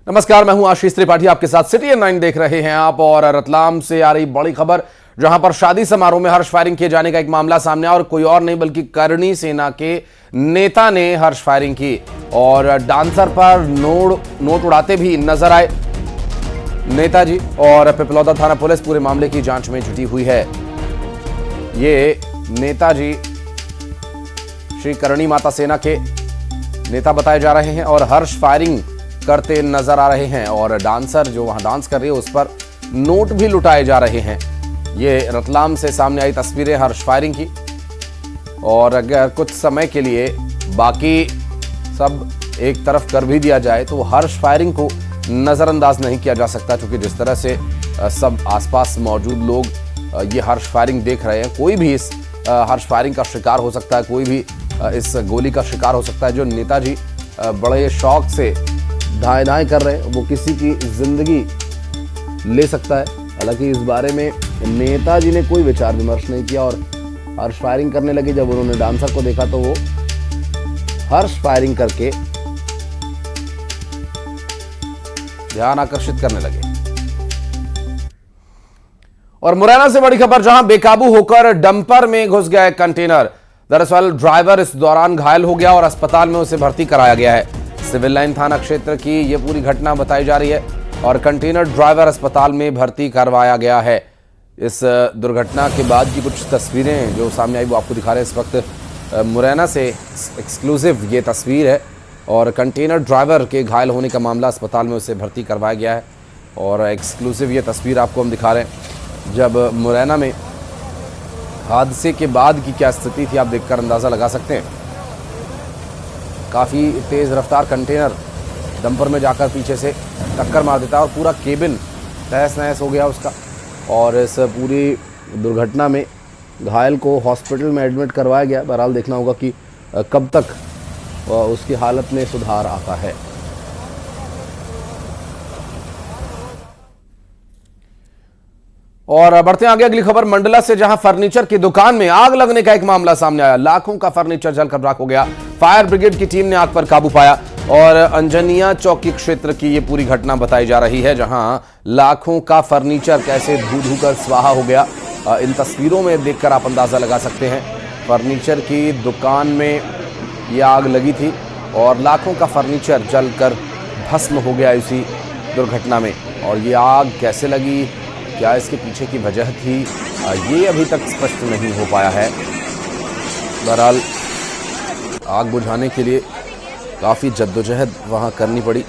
नमस्कार, मैं हूं आशीष त्रिपाठी, आपके साथ सिटी 9 देख रहे हैं आप। और रतलाम से आ रही बड़ी खबर, जहां पर शादी समारोह में हर्ष फायरिंग किए जाने का एक मामला सामने आया और कोई और नहीं बल्कि करणी सेना के नेता ने हर्ष फायरिंग की और डांसर पर नोट उड़ाते भी नजर आए नेताजी। और पिपलौदा थाना पुलिस पूरे मामले की जांच में जुटी हुई है। ये नेताजी श्री करणी माता सेना के नेता बताए जा रहे हैं और हर्ष फायरिंग करते नजर आ रहे हैं और डांसर जो वहां डांस कर रही है उस पर नोट भी लुटाए जा रहे हैं। ये रतलाम से सामने आई तस्वीरें हर्ष फायरिंग की। और अगर कुछ समय के लिए बाकी सब एक तरफ कर भी दिया जाए तो हर्ष फायरिंग को नजरअंदाज नहीं किया जा सकता, क्योंकि जिस तरह से सब आसपास मौजूद लोग ये हर्ष फायरिंग देख रहे हैं, कोई भी इस हर्ष फायरिंग का शिकार हो सकता है, कोई भी इस गोली का शिकार हो सकता है। जो नेताजी बड़े शौक से दाएं दाएं कर रहे हैं, वो किसी की जिंदगी ले सकता है। हालांकि इस बारे में नेताजी ने कोई विचार विमर्श नहीं किया और हर्ष फायरिंग करने लगे। जब उन्होंने डांसर को देखा तो वो हर्ष फायरिंग करके ध्यान आकर्षित करने लगे। और मुरैना से बड़ी खबर, जहां बेकाबू होकर डंपर में घुस गया एक कंटेनर। दरअसल ड्राइवर इस दौरान घायल हो गया और अस्पताल में उसे भर्ती कराया गया है। सिविल लाइन थाना क्षेत्र की यह पूरी घटना बताई जा रही है और कंटेनर ड्राइवर अस्पताल में भर्ती करवाया गया है। इस दुर्घटना के बाद की कुछ तस्वीरें जो सामने आई वो आपको दिखा रहे हैं। इस वक्त मुरैना से एक्सक्लूसिव ये तस्वीर है और कंटेनर ड्राइवर के घायल होने का मामला, अस्पताल में उसे भर्ती करवाया गया है। और एक्सक्लूसिव ये तस्वीर आपको हम दिखा रहे हैं जब मुरैना में हादसे के बाद की क्या स्थिति थी, आप देखकर अंदाज़ा लगा सकते हैं। काफ़ी तेज़ रफ्तार कंटेनर डंपर में जाकर पीछे से टक्कर मार देता है और पूरा केबिन तहस नहस हो गया उसका। और इस पूरी दुर्घटना में घायल को हॉस्पिटल में एडमिट करवाया गया। बहरहाल देखना होगा कि कब तक उसकी हालत में सुधार आता है। और बढ़ते हैं आगे, अगली खबर मंडला से, जहां फर्नीचर की दुकान में आग लगने का एक मामला सामने आया। लाखों का फर्नीचर जलकर राख हो गया। फायर ब्रिगेड की टीम ने आग पर काबू पाया और अंजनिया चौकी क्षेत्र की यह पूरी घटना बताई जा रही है, जहां लाखों का फर्नीचर कैसे धू कर स्वाहा हो गया। इन तस्वीरों में देखकर आप अंदाजा लगा सकते हैं। फर्नीचर की दुकान में यह आग लगी थी और लाखों का फर्नीचर जलकर भस्म हो गया इसी दुर्घटना में। और ये आग कैसे लगी, क्या इसके पीछे की वजह थी, ये अभी तक स्पष्ट नहीं हो पाया है। बहरहाल आग बुझाने के लिए काफ़ी जद्दोजहद वहां करनी पड़ी।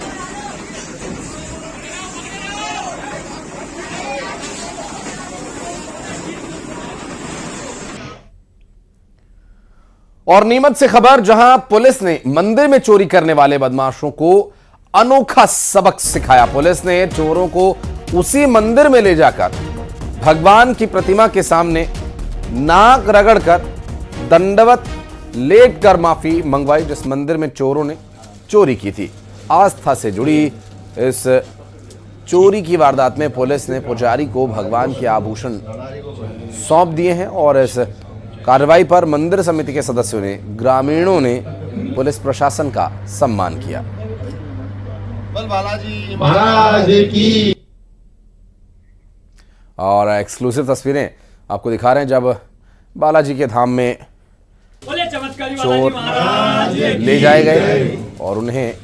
और नीमच से खबर, जहां पुलिस ने मंदिर में चोरी करने वाले बदमाशों को अनोखा सबक सिखाया। पुलिस ने चोरों को उसी मंदिर में ले जाकर भगवान की प्रतिमा के सामने नाक रगड़कर दंडवत लेटकर माफी मंगवाई, जिस मंदिर में चोरों ने चोरी की थी। आस्था से जुड़ी इस चोरी की वारदात में पुलिस ने पुजारी को भगवान के आभूषण सौंप दिए हैं और इस कार्रवाई पर मंदिर समिति के सदस्यों ने, ग्रामीणों ने पुलिस प्रशासन का सम्मान किया। बालाजी महाराज की। और एक्सक्लूसिव तस्वीरें आपको दिखा रहे हैं जब बालाजी के धाम में चोर ले जाए गए और उन्हें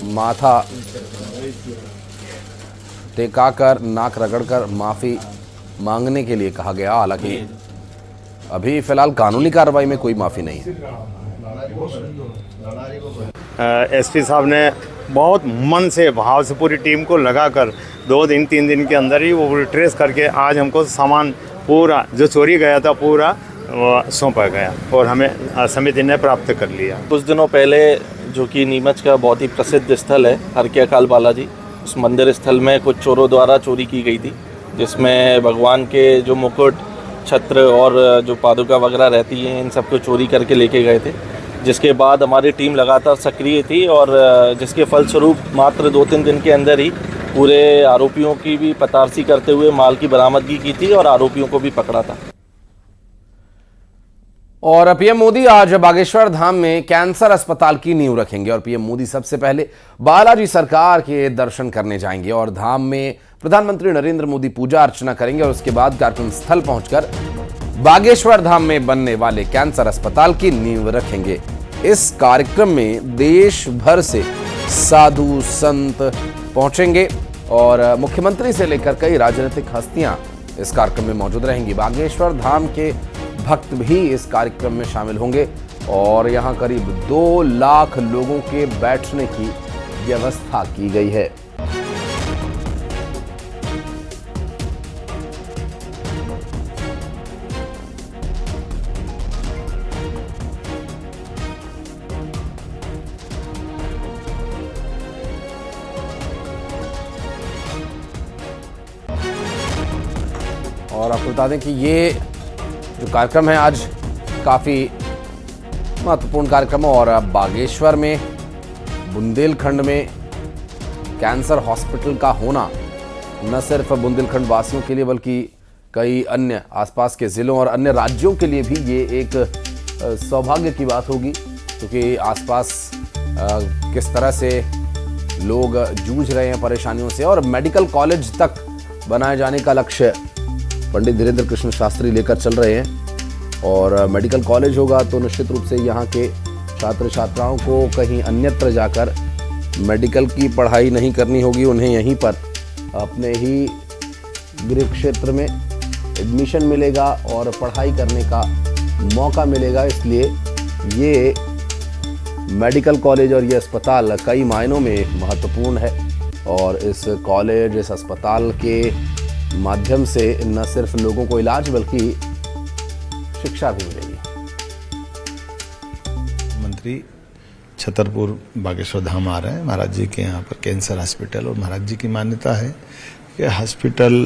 माथा टेकाकर नाक रगड़कर माफी मांगने के लिए कहा गया। हालांकि अभी फिलहाल कानूनी कार्रवाई में कोई माफी नहीं है। एसपी साहब ने बहुत मन से, भाव से पूरी टीम को लगाकर 2 दिन 3 दिन के अंदर ही वो ट्रेस करके आज हमको सामान पूरा जो चोरी गया था पूरा सौंपा गया और हमें समिति ने प्राप्त कर लिया। कुछ दिनों पहले जो कि नीमच का बहुत ही प्रसिद्ध स्थल है हरकी अकाल बालाजी, उस मंदिर स्थल में कुछ चोरों द्वारा चोरी की गई थी, जिसमें भगवान के जो मुकुट, छत्र और जो पादुका वगैरह रहती हैं, इन सबको चोरी करके लेके गए थे। जिसके बाद हमारी टीम लगातार सक्रिय थी और जिसके फलस्वरूप मात्र 2-3 दिन के अंदर ही पूरे आरोपियों की भी पतारसी करते हुए माल की बरामदगी की थी और आरोपियों को भी पकड़ा था। और पीएम मोदी आज बागेश्वर धाम में कैंसर अस्पताल की नींव रखेंगे और पीएम मोदी सबसे पहले बालाजी सरकार के दर्शन करने जाएंगे और धाम में प्रधानमंत्री नरेंद्र मोदी पूजा अर्चना करेंगे और उसके बाद कार्यक्रम स्थल पहुंचकर बागेश्वर धाम में बनने वाले कैंसर अस्पताल की नींव रखेंगे। इस कार्यक्रम में देश भर से साधु संत पहुंचेंगे और मुख्यमंत्री से लेकर कई राजनीतिक हस्तियां इस कार्यक्रम में मौजूद रहेंगी। बागेश्वर धाम के भक्त भी इस कार्यक्रम में शामिल होंगे और यहां करीब 2 लाख लोगों के बैठने की व्यवस्था की गई है। और आपको बता दें कि ये जो कार्यक्रम है आज काफ़ी महत्वपूर्ण कार्यक्रम है और बागेश्वर में बुंदेलखंड में कैंसर हॉस्पिटल का होना न सिर्फ बुंदेलखंड वासियों के लिए बल्कि कई अन्य आसपास के ज़िलों और अन्य राज्यों के लिए भी ये एक सौभाग्य की बात होगी, क्योंकि आसपास किस तरह से लोग जूझ रहे हैं परेशानियों से और मेडिकल कॉलेज तक बनाए जाने का लक्ष्य पंडित धीरेन्द्र कृष्ण शास्त्री लेकर चल रहे हैं। और मेडिकल कॉलेज होगा तो निश्चित रूप से यहाँ के छात्र छात्राओं को कहीं अन्यत्र जाकर मेडिकल की पढ़ाई नहीं करनी होगी, उन्हें यहीं पर अपने ही गृह क्षेत्र में एडमिशन मिलेगा और पढ़ाई करने का मौका मिलेगा। इसलिए ये मेडिकल कॉलेज और ये अस्पताल कई मायनों में महत्वपूर्ण है और इस कॉलेज इस अस्पताल के माध्यम से न सिर्फ लोगों को इलाज बल्कि शिक्षा भी मिलेगी। मंत्री छतरपुर बागेश्वर धाम आ रहे हैं महाराज जी के यहाँ पर कैंसर हॉस्पिटल, और महाराज जी की मान्यता है कि हॉस्पिटल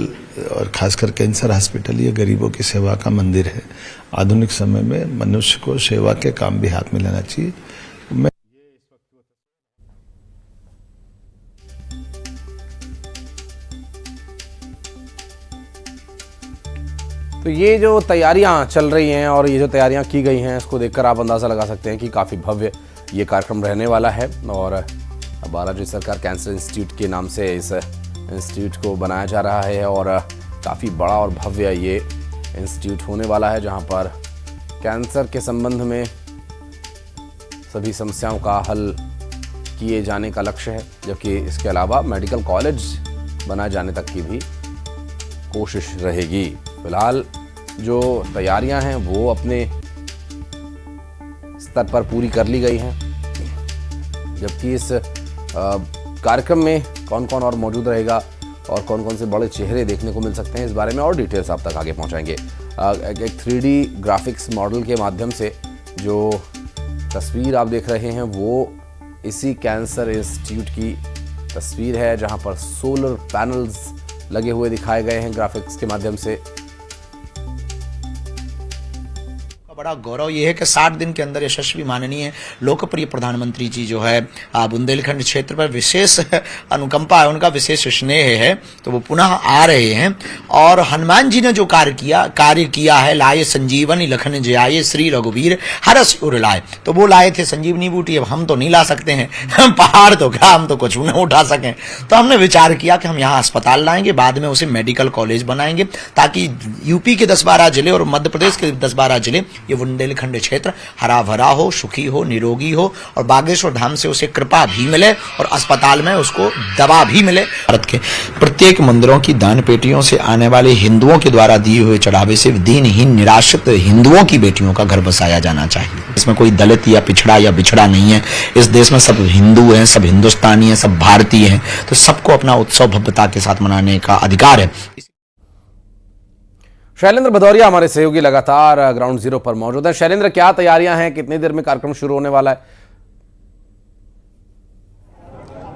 और खासकर कैंसर हॉस्पिटल ये गरीबों की सेवा का मंदिर है। आधुनिक समय में मनुष्य को सेवा के काम भी हाथ में लेना चाहिए। तो ये जो तैयारियां चल रही हैं और ये जो तैयारियां की गई हैं, इसको देखकर आप अंदाज़ा लगा सकते हैं कि काफ़ी भव्य ये कार्यक्रम रहने वाला है। और बालाजी सरकार कैंसर इंस्टीट्यूट के नाम से इस इंस्टीट्यूट को बनाया जा रहा है और काफ़ी बड़ा और भव्य ये इंस्टीट्यूट होने वाला है, जहां पर कैंसर के संबंध में सभी समस्याओं का हल किए जाने का लक्ष्य है, जबकि इसके अलावा मेडिकल कॉलेज बनाए जाने तक की भी कोशिश रहेगी। फिलहाल जो तैयारियां हैं वो अपने स्तर पर पूरी कर ली गई हैं, जबकि इस कार्यक्रम में कौन कौन और मौजूद रहेगा और कौन कौन से बड़े चेहरे देखने को मिल सकते हैं, इस बारे में और डिटेल्स आप तक आगे पहुंचाएंगे। एक 3D ग्राफिक्स मॉडल के माध्यम से जो तस्वीर आप देख रहे हैं वो इसी कैंसर इंस्टीट्यूट की तस्वीर है, जहां पर सोलर पैनल्स लगे हुए दिखाए गए हैं ग्राफिक्स के माध्यम से। बड़ा गौरव ये है कि 60 दिन के अंदर यशस्वी माननीय लोकप्रिय प्रधानमंत्री जी जो है बुंदेलखंड क्षेत्र पर विशेष अनुकंपा है, उनका विशेष स्नेह है, तो वो पुनः आ रहे हैं। और हनुमान जी ने जो कार्य किया है, लाए संजीवनी लखन जयाए श्री रघुवीर हरष उर लाए, तो वो लाए थे संजीवनी बूटी। अब हम तो नहीं ला सकते हैं, पहाड़ तो क्या, हम तो कुछ नहीं उठा सकें, तो हमने विचार किया कि हम यहाँ अस्पताल लाएंगे, बाद में उसे मेडिकल कॉलेज बनाएंगे, ताकि यूपी के 10-12 जिले और मध्य प्रदेश के 10-12 जिले, ये बुंदेलखंड क्षेत्र हरा भरा हो, सुखी हो, निरोगी हो और बागेश्वर धाम से उसे कृपा भी मिले और अस्पताल में उसको दवा भी मिले। भारत के प्रत्येक मंदिरों की दान पेटियों से आने वाले हिंदुओं के द्वारा दिए हुए चढ़ावे से दीनहीन निराश्रित हिंदुओं की बेटियों का घर बसाया जाना चाहिए। इसमें कोई दलित या पिछड़ा या बिछड़ा नहीं है। इस देश में सब हिंदू हैं, सब हिंदुस्तानी हैं, सब भारतीय हैं, तो सबको अपना उत्सव भव्यता के साथ मनाने का अधिकार है। शैलेंद्र भदौरिया हमारे सहयोगी लगातार ग्राउंड जीरो पर मौजूद हैं। शैलेंद्र, क्या तैयारियां हैं, कितनी देर में कार्यक्रम शुरू होने वाला है?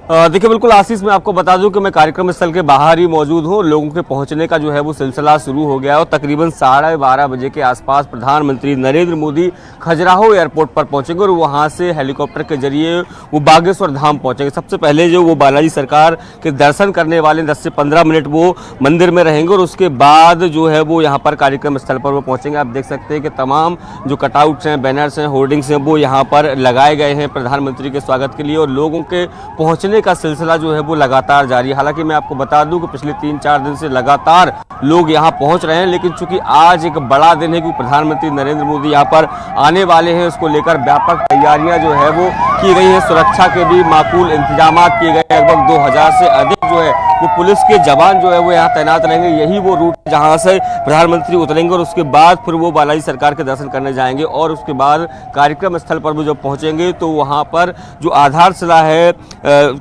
देखिए बिल्कुल आशीष, मैं आपको बता दूं कि मैं कार्यक्रम स्थल के बाहर ही मौजूद हूं। लोगों के पहुंचने का जो है वो सिलसिला शुरू हो गया है और तकरीबन 12:30 बजे के आसपास प्रधानमंत्री नरेंद्र मोदी खजुराहो एयरपोर्ट पर पहुंचेंगे और वहां से हेलीकॉप्टर के जरिए वो बागेश्वर धाम पहुंचेंगे। सबसे पहले जो वो बालाजी सरकार के दर्शन करने वाले 10 से 15 मिनट वो मंदिर में रहेंगे और उसके बाद जो है वो यहाँ पर कार्यक्रम स्थल पर वो पहुंचेंगे। आप देख सकते हैं कि तमाम जो कटआउट्स हैं, बैनर्स हैं, होर्डिंग्स हैं, वो यहाँ पर लगाए गए हैं प्रधानमंत्री के स्वागत के लिए और लोगों के पहुंचने का सिलसिला जो है वो लगातार जारी है। हालांकि मैं आपको बता दूं कि पिछले 3-4 दिन से लगातार लोग यहां पहुंच रहे हैं, लेकिन चूंकि आज एक बड़ा दिन है क्योंकि प्रधानमंत्री नरेंद्र मोदी यहां पर आने वाले हैं, उसको लेकर व्यापक तैयारियां जो है वो की गई है। सुरक्षा के भी माकूल इंतजाम किए गए। लगभग 2000 से अधिक जो है वो पुलिस के जवान जो है वो यहाँ तैनात रहेंगे। यही वो रूट जहाँ से प्रधानमंत्री उतरेंगे और उसके बाद फिर वो बालाजी सरकार के दर्शन करने जाएंगे और उसके बाद कार्यक्रम स्थल पर वो जब पहुंचेंगे तो वहाँ पर जो आधारशिला है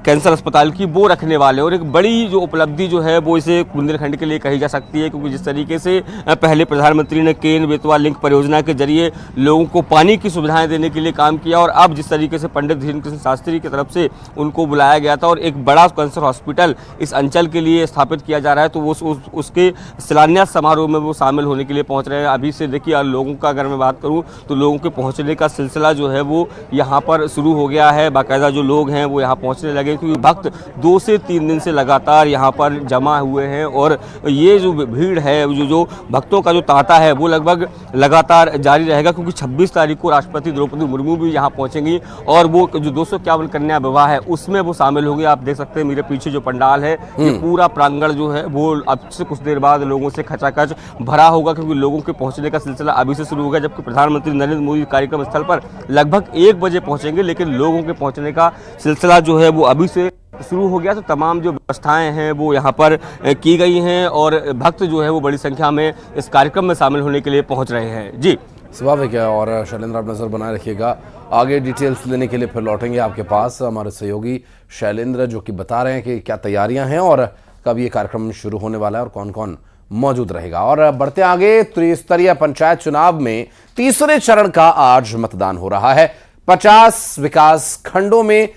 कैंसर अस्पताल की वो रखने वाले और एक बड़ी जो उपलब्धि जो है वो इसे बुंदेलखंड के लिए कही जा सकती है, क्योंकि जिस तरीके से पहले प्रधानमंत्री ने केन बेतवा लिंक परियोजना के जरिए लोगों को पानी की सुविधाएं देने के लिए काम किया और अब जिस तरीके से पंडित धीरेन्द्र कृष्ण शास्त्री की तरफ से उनको बुलाया गया था और एक बड़ा कैंसर हॉस्पिटल इस अंचल के लिए स्थापित किया जा रहा है, तो वो उसके शिलान्यास समारोह में वो शामिल होने के लिए पहुंच रहे हैं। अभी से देखिए लोगों का अगर मैं बात करूं तो लोगों के पहुंचने का सिलसिला जो है वो यहाँ पर शुरू हो गया है। बाकायदा जो लोग हैं वो यहाँ पहुंचने लगे क्योंकि भक्त 2 से 3 दिन से लगातार यहाँ पर जमा हुए हैं और ये जो भीड़ है, जो भक्तों का जो तांता है वो लगभग लगातार जारी रहेगा, क्योंकि 26 तारीख को राष्ट्रपति द्रौपदी मुर्मू भी यहाँ पहुँचेंगी और वो जो 251 कन्या विवाह है उसमें वो शामिल होंगे। आप देख सकते हैं मेरे पीछे जो पंडाल है ये पूरा प्रांगण जो है वो अब से कुछ देर बाद लोगों से खचाखच भरा होगा, क्योंकि लोगों के पहुंचने का सिलसिला अभी से शुरू होगा। जबकि प्रधानमंत्री नरेंद्र मोदी कार्यक्रम स्थल पर लगभग 1 बजे पहुंचेंगे, लेकिन लोगों के पहुंचने का सिलसिला जो है वो अभी से शुरू हो गया। तो तमाम जो व्यवस्थाएं हैं वो यहाँ पर की गई हैं और भक्त जो है वो बड़ी संख्या में इस कार्यक्रम में शामिल होने के लिए पहुंच रहे हैं। जी स्वाभाविक है। और शैलेंद्र आप नजर बनाए रखिएगा, आगे डिटेल्स लेने के लिए फिर लौटेंगे आपके पास। हमारे सहयोगी शैलेंद्र जो कि बता रहे हैं कि क्या तैयारियां हैं और कब ये कार्यक्रम शुरू होने वाला है और कौन कौन मौजूद रहेगा। और बढ़ते आगे, त्रिस्तरीय पंचायत चुनाव में तीसरे चरण का आज मतदान हो रहा है। 50 विकास खंडों में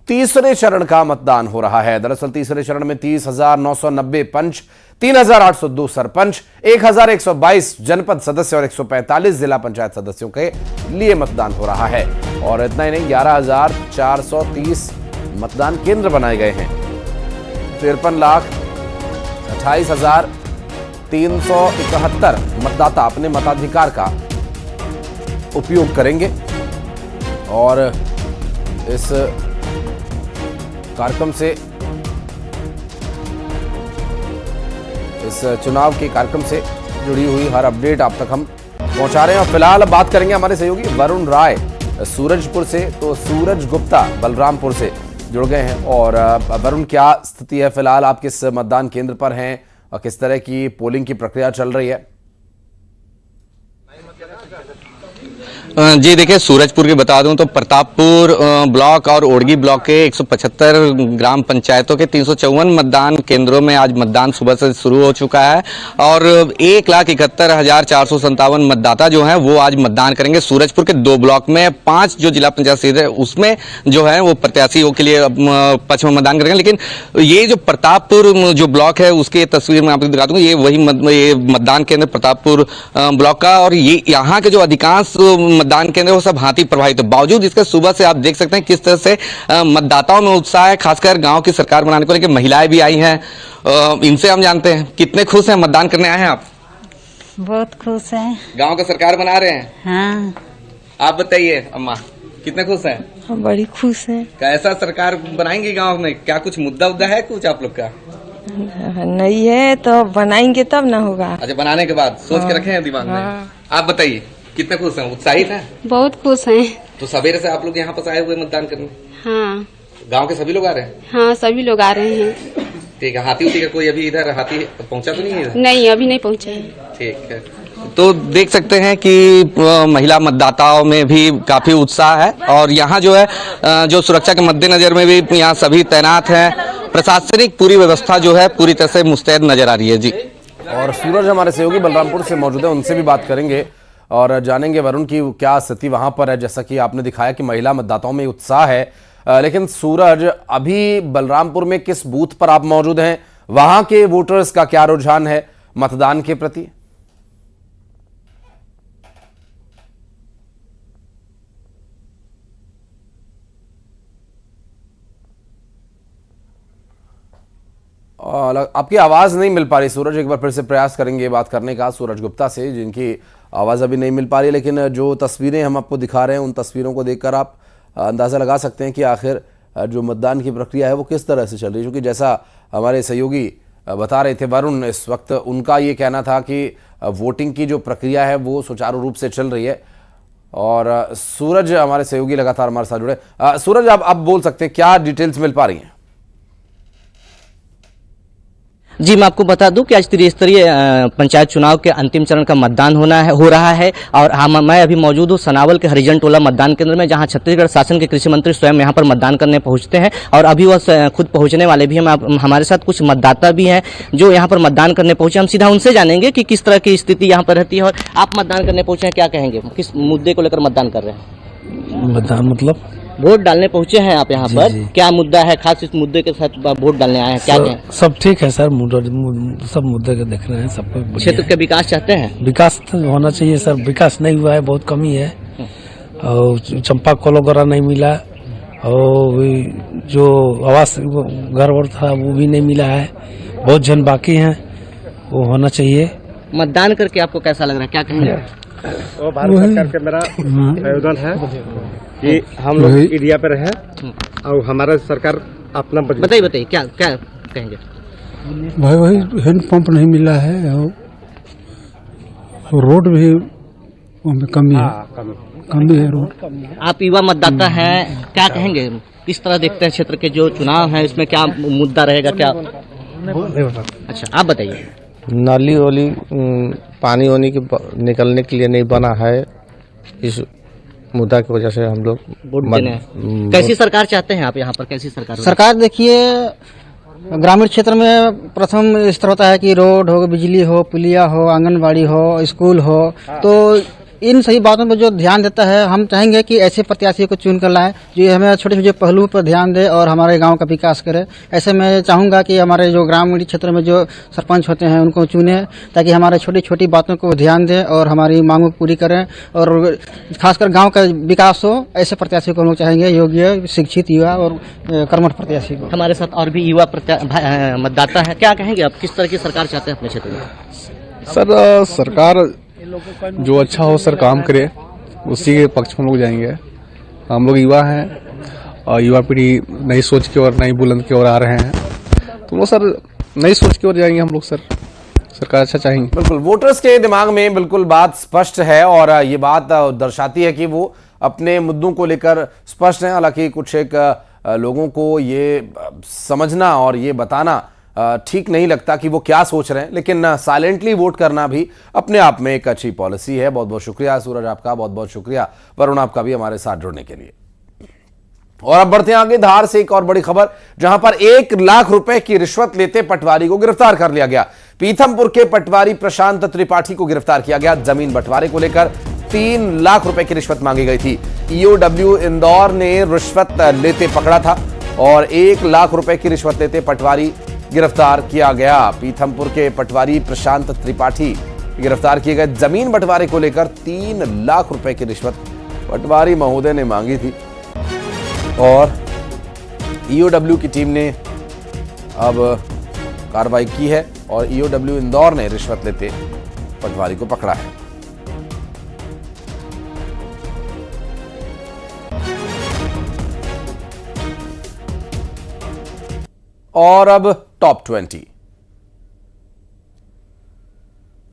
तीसरे चरण का मतदान हो रहा है। दरअसल तीसरे चरण में 30,990 पंच, 3,802 सरपंच, 1,122 जनपद सदस्य और 145 जिला पंचायत सदस्यों के लिए मतदान हो रहा है। और इतना ही नहीं, 11,430 मतदान केंद्र बनाए गए हैं। 53,28,371 मतदाता अपने मताधिकार का उपयोग करेंगे और इस कार्यक्रम से, इस चुनाव के कार्यक्रम से जुड़ी हुई हर अपडेट आप तक हम पहुंचा रहे हैं। और फिलहाल अब बात करेंगे हमारे सहयोगी वरुण राय सूरजपुर से, तो सूरज गुप्ता बलरामपुर से जुड़ गए हैं। और वरुण, क्या स्थिति है फिलहाल, आप किस मतदान केंद्र पर हैं और किस तरह की पोलिंग की प्रक्रिया चल रही है? जी देखिए, सूरजपुर की बता दूं तो प्रतापपुर ब्लॉक और ओड़गी ब्लॉक के 175 ग्राम पंचायतों के 354 मतदान केंद्रों में आज मतदान सुबह से शुरू हो चुका है और 1,71,457 मतदाता जो हैं वो आज मतदान करेंगे। सूरजपुर के 2 ब्लॉक में 5 जो जिला पंचायत सीट है उसमें जो है वो प्रत्याशियों के लिए पक्ष में मतदान करेंगे। लेकिन ये जो प्रतापपुर जो ब्लॉक है उसकी तस्वीर मैं आपको दिखा दूंगा, ये वही मतदान केंद्र प्रतापपुर ब्लॉक का और ये यहाँ के जो अधिकांश मतदान केंद्र वो सब हाथी प्रभावित है। बावजूद इसके सुबह से आप देख सकते हैं किस तरह से मतदाताओं में उत्साह है, खासकर गांव की सरकार बनाने को लेकर महिलाएं भी आई हैं। इनसे हम जानते हैं कितने खुश हैं मतदान करने आए हैं आप? बहुत खुश हैं। गांव का सरकार बना रहे हैं? हाँ। आप बताइए अम्मा, कितने खुश हैं? हम बड़ी खुश हैं। कैसा सरकार बनाएंगे गाँव में? क्या कुछ मुद्दा है कुछ आप लोग का? नहीं है तो बनाएंगे तब ना होगा। अच्छा, बनाने के बाद सोच के रखे हैं दिमाग में। आप बताइए कितने खुश हैं, उत्साहित हैं? बहुत खुश हैं। तो सवेरे से आप लोग यहाँ पर आए हुए मतदान करने? हाँ। गांव के सभी लोग आ रहे हैं? हाँ, सभी लोग आ रहे हैं। ठीक है। हाथी का कोई अभी इधर हाथी पहुंचा तो नहीं है? नहीं, अभी नहीं पहुंचे हैं। ठीक है। तो देख सकते हैं कि महिला मतदाताओं में भी काफी उत्साह है और यहाँ जो है जो सुरक्षा के मद्देनजर में भी यहाँ सभी तैनात हैं। प्रशासनिक पूरी व्यवस्था जो है पूरी तरह से मुस्तैद नजर आ रही है। जी। और सूरज हमारे सहयोगी बलरामपुर से मौजूद है, उनसे भी बात करेंगे और जानेंगे वरुण की क्या स्थिति वहां पर है। जैसा कि आपने दिखाया कि महिला मतदाताओं में उत्साह है, लेकिन सूरज, अभी बलरामपुर में किस बूथ पर आप मौजूद हैं? वहां के वोटर्स का क्या रुझान है मतदान के प्रति? और आपकी आवाज नहीं मिल पा रही सूरज, एक बार फिर से प्रयास करेंगे बात करने का सूरज गुप्ता से, जिनकी आवाज अभी नहीं मिल पा रही। लेकिन जो तस्वीरें हम आपको दिखा रहे हैं, उन तस्वीरों को देखकर आप अंदाजा लगा सकते हैं कि आखिर जो मतदान की प्रक्रिया है वो किस तरह से चल रही है। क्योंकि जैसा हमारे सहयोगी बता रहे थे वरुण, इस वक्त उनका ये कहना था कि वोटिंग की जो प्रक्रिया है वो सुचारू रूप से चल रही है। और सूरज, हमारे सहयोगी लगातार हमारे साथ जुड़े। सूरज, आप बोल सकते हैं, क्या डिटेल्स मिल पा रही हैं? जी, मैं आपको बता दूं कि आज त्रिस्तरीय पंचायत चुनाव के अंतिम चरण का मतदान हो रहा है और मैं अभी मौजूद हूं सनावल के हरिजन टोला मतदान केंद्र में, जहां छत्तीसगढ़ शासन के कृषि मंत्री स्वयं यहां पर मतदान करने पहुंचते हैं और अभी वह खुद पहुंचने वाले भी हैं। हमारे साथ कुछ मतदाता भी हैं जो यहां पर मतदान करने पहुंचे। हम सीधा उनसे जानेंगे कि किस तरह की स्थिति यहां पर रहती है। और आप मतदान करने पहुंचे हैं, क्या कहेंगे, किस मुद्दे को लेकर मतदान कर रहे हैं? मतदान मतलब वोट डालने पहुंचे हैं आप यहाँ पर, क्या मुद्दा है खास, इस मुद्दे के साथ वोट डालने आए हैं, क्या कहें? सब ठीक है सर, सब मुद्दे को देख रहे हैं, सब क्षेत्र का विकास चाहते हैं? विकास तो होना चाहिए सर, विकास नहीं हुआ है, बहुत कमी है। और चंपा कॉल वगैरह नहीं मिला और जो आवास घर और था वो भी नहीं मिला है, बहुत जन बाकी हैं, वो होना चाहिए। मतदान करके आपको कैसा लग रहा है, क्या कहेंगे? भारत सरकार के मेरा आवेदन है कि हम लोग एरिया पे रहे और हमारा सरकार अपना बताइए क्या कहेंगे? भाई वही हैंडपंप नहीं मिला है और रोड भी कमी है रोड। आप युवा मतदाता हैं, क्या कहेंगे, किस तरह देखते हैं क्षेत्र के जो चुनाव है, इसमें क्या मुद्दा रहेगा, क्या? अच्छा, आप बताइए। नाली वाली पानी होने की निकलने के लिए नहीं बना है, इस मुद्दा की वजह से हम लोग वोट देने। कैसी सरकार चाहते हैं आप यहाँ पर, कैसी सरकार? सरकार देखिए, ग्रामीण क्षेत्र में प्रथम स्तर होता है कि रोड हो, बिजली हो, पुलिया हो, आंगनबाड़ी हो, स्कूल हो, तो इन सही बातों पर जो ध्यान देता है, हम चाहेंगे कि ऐसे प्रत्याशी को चुन कर लाए जो हमें छोटे छोटे पहलुओं पर ध्यान दे और हमारे गांव का विकास करे। ऐसे मैं चाहूंगा कि हमारे जो ग्रामीण क्षेत्र में जो सरपंच होते हैं उनको चुने, ताकि हमारे छोटी छोटी बातों को ध्यान दें और हमारी मांगों को पूरी करें और खासकर गाँव का विकास हो। ऐसे प्रत्याशी को हम लोग चाहेंगे, योग्य, शिक्षित युवा और कर्मठ प्रत्याशी को। हमारे साथ और भी युवा मतदाता है, क्या कहेंगे आप, किस तरह की सरकार चाहते हैं अपने क्षेत्र में? सर, सरकार जो अच्छा हो सर, काम करे, उसी के पक्ष में हम लोग जाएंगे। हम लोग युवा हैं और युवा पीढ़ी नई सोच की ओर, नई बुलंद की ओर आ रहे हैं, तो वो सर नई सोच की ओर जाएंगे हम लोग। सर, सरकार अच्छा चाहेंगे। बिल्कुल, वोटर्स के दिमाग में बिल्कुल बात स्पष्ट है और ये बात दर्शाती है कि वो अपने मुद्दों को लेकर स्पष्ट हैं। हालांकि कुछ एक लोगों को ये समझना और ये बताना ठीक नहीं लगता कि वो क्या सोच रहे हैं, लेकिन साइलेंटली वोट करना भी अपने आप में एक अच्छी पॉलिसी है। बहुत बहुत शुक्रिया सूरज आपका, बहुत बहुत शुक्रिया वरुण आपका भी हमारे साथ जुड़ने के लिए। और अब बढ़ते हैं आगे, धार से एक और बड़ी खबर, जहां पर 1 लाख रुपए की रिश्वत लेते पटवारी को गिरफ्तार कर लिया गया। पीथमपुर के पटवारी प्रशांत त्रिपाठी को गिरफ्तार किया गया। जमीन बंटवारे को लेकर 3 लाख रुपए की रिश्वत मांगी गई थी। ईओडब्ल्यू इंदौर ने रिश्वत लेते पकड़ा था और 1 लाख रुपए की रिश्वत लेते पटवारी गिरफ्तार किया गया। पीथमपुर के पटवारी प्रशांत त्रिपाठी गिरफ्तार किए गए। जमीन बंटवारे को लेकर 3 लाख रुपए की रिश्वत पटवारी महोदय ने मांगी थी और ईओडब्ल्यू की टीम ने अब कार्रवाई की है और ईओडब्ल्यू इंदौर ने रिश्वत लेते पटवारी को पकड़ा है। और अब टॉप 20।